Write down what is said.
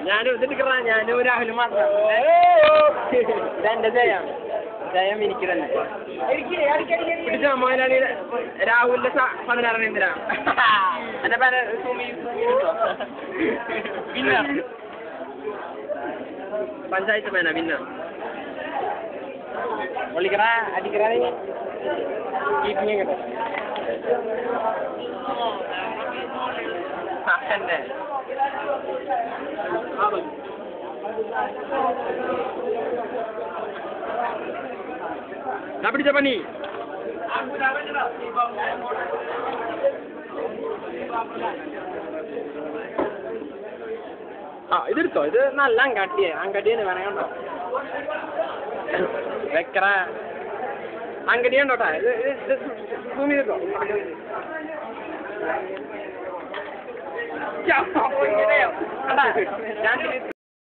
ഞാനും ഇതിട്ടിക്കറ ഞാനും രാഹുലും മാത്രം ഇതെന്റെ ജയം എനിക്ക് തന്നെ പിടിച്ച മോനാണ് രാഹുലിന്റെ 16 എന്തിനാ എന്നെ പേര് വിന്നർ പഞ്ചായത്ത് മേന വിന്നർ വിളിക്കറ അടിക്കറ കീപ്പിങ് കേട്ടോ എന്നെ ഞാൻ പിടിച്ച പണി ഇതെടുത്തോ ഇത് നല്ല അങ്കട്ടിയാണ് വേണേ കണ്ടോ വെക്കറ അങ്കടി കണ്ടോട്ടാ ഇത് സൂം ചെയ്തിട്ടോ ഞാൻ